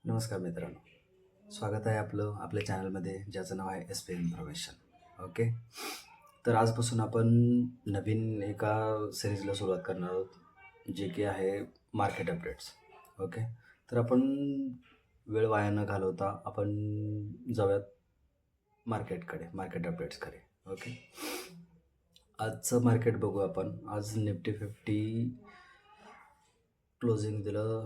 नमस्कार मित्रांनो, स्वागत आहे आपल्या चॅनलमध्ये ज्याचं नाव आहे एस पी इन्फॉर्मेशन. ओके, तर आजपासून आपण नवीन एका सिरीजला सुरुवात करणार आहोत, जे की आहे मार्केट अपडेट्स. ओके, तर आपण वेळ वाया न घालवता आपण जाऊयात मार्केट अपडेट्सकडे. ओके, आजचं मार्केट बघू आपण. आज निफ्टी 50 क्लोजिंग दिलं.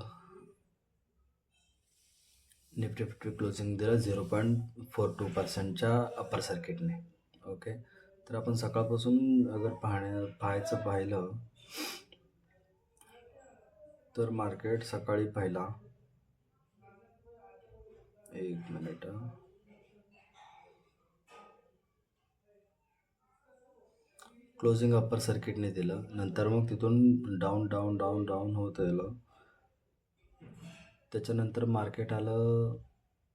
निफ्टी 50 क्लोजिंग दिलं 0.42%च्या अप्पर सर्किटने. ओके, तर आपण सकाळपासून अगर पाहिलं तर मार्केट सकाळी पहिला एक मिनिट क्लोजिंग अप्पर सर्किटने दिलं. नंतर मग तिथून डाऊन डाऊन डाऊन डाऊन होत गेलं. त्याच्यानंतर मार्केट आलं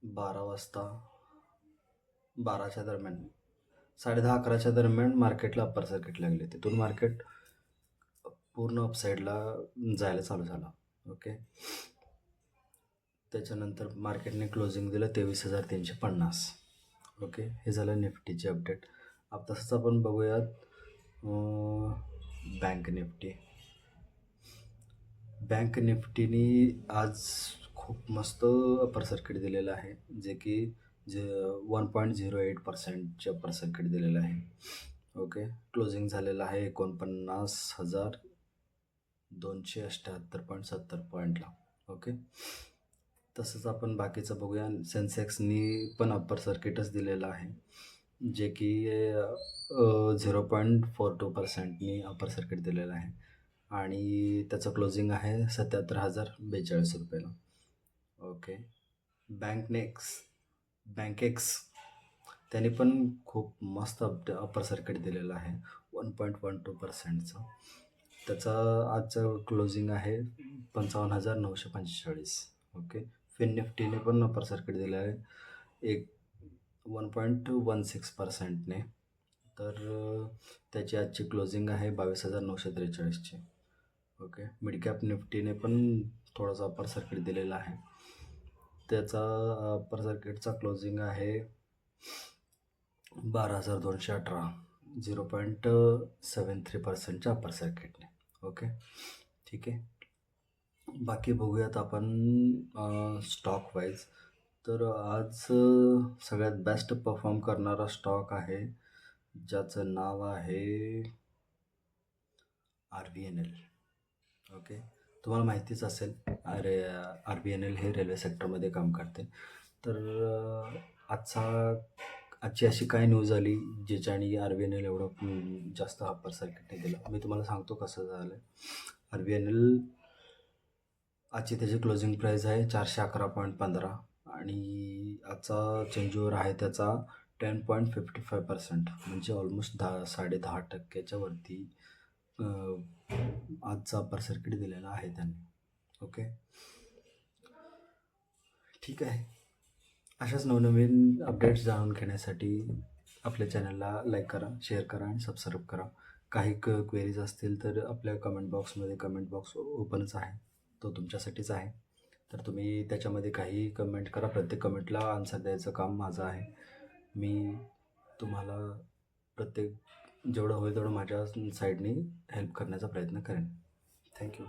12 वाजता, 12च्या दरम्यान, 10:30-11च्या दरम्यान मार्केटला अप्पर सर्किट लागले. तिथून मार्केट पूर्ण अपसाईडला जायला चालू झाला. ओके, त्याच्यानंतर मार्केटने क्लोजिंग दिलं 23,350. ओके, हे झालं निफ्टीचे अपडेट. तसंच आपण बघूयात बँक निफ्टीने आज खूप मस्त अप्पर सर्किट दिलेलं आहे, जे की 1.08%चे अप्पर सर्किट दिलेलं आहे. ओके, क्लोजिंग झालेलं आहे 49,278.70 पॉईंटला. ओके, तसंच आपण बाकीचं बघूया. सेन्सेक्सनी पण अप्पर सर्किटच दिलेलं आहे, जे की 0.42%नी अप्पर सर्किट दिलेलं आहे आणि त्याचं क्लोजिंग आहे 77,042 रुपयाला. ओके, बँकेक्स त्याने पण खूप मस्त अप्पर सर्किट दिलेलं आहे 1.12%चं. त्याचं आजचं क्लोजिंग आहे 55,945. ओके, फिन निफ्टीने पण अप्पर सर्किट दिलं आहे 1.16%ने. तर त्याची आजची क्लोजिंग आहे 22,943ची. ओके, मिड कॅप निफ्टीने पण थोडासा अप्पर सर्किट दिलेला आहे. त्याचा अप्पर सर्किटचा क्लोजिंग आहे 12,218, 0.73%च्या अप्पर सर्किटने. ओके, ठीक आहे. बाकी बघूयात आपण स्टॉक वाईज. तर आज सगळ्यात बेस्ट परफॉर्म करणारा स्टॉक आहे, ज्याचं नाव आहे RVNL. ओके, तुम्हाला माहितीच असेल, RVNL हे रेल्वे सेक्टरमध्ये काम करते. तर आजची अशी काय न्यूज आली ज्याच्याने RVNL एवढं जास्त अप्पर सर्किटने दिलं, मी तुम्हाला सांगतो कसं झालं. RVNL आजची त्याची क्लोजिंग प्राईस आहे 411.15 आणि आजचा चेंज ओव्हर आहे त्याचा 10.55%, म्हणजे ऑलमोस्ट 10.5%च्या वरती आजचा अप्पर सर्किट दिलेला आहे त्यांनी. ओके, ठीक आहे. अशाच नवनवीन अपडेट्स जाणून घेण्यासाठी आपल्या चॅनलला लाईक करा, शेअर करा आणि सबस्क्राईब करा. काही क्वेरीज असतील तर आपल्या कमेंट बॉक्स ओपनच आहे, तो तुमच्यासाठीच आहे. तर तुम्ही त्याच्यामध्ये काही कमेंट करा. प्रत्येक कमेंटला आन्सर द्यायचं काम माझं आहे. मी तुम्हाला जेवढं होईल तेवढं माझ्या साईडने हेल्प करण्याचा प्रयत्न करेन. थँक्यू.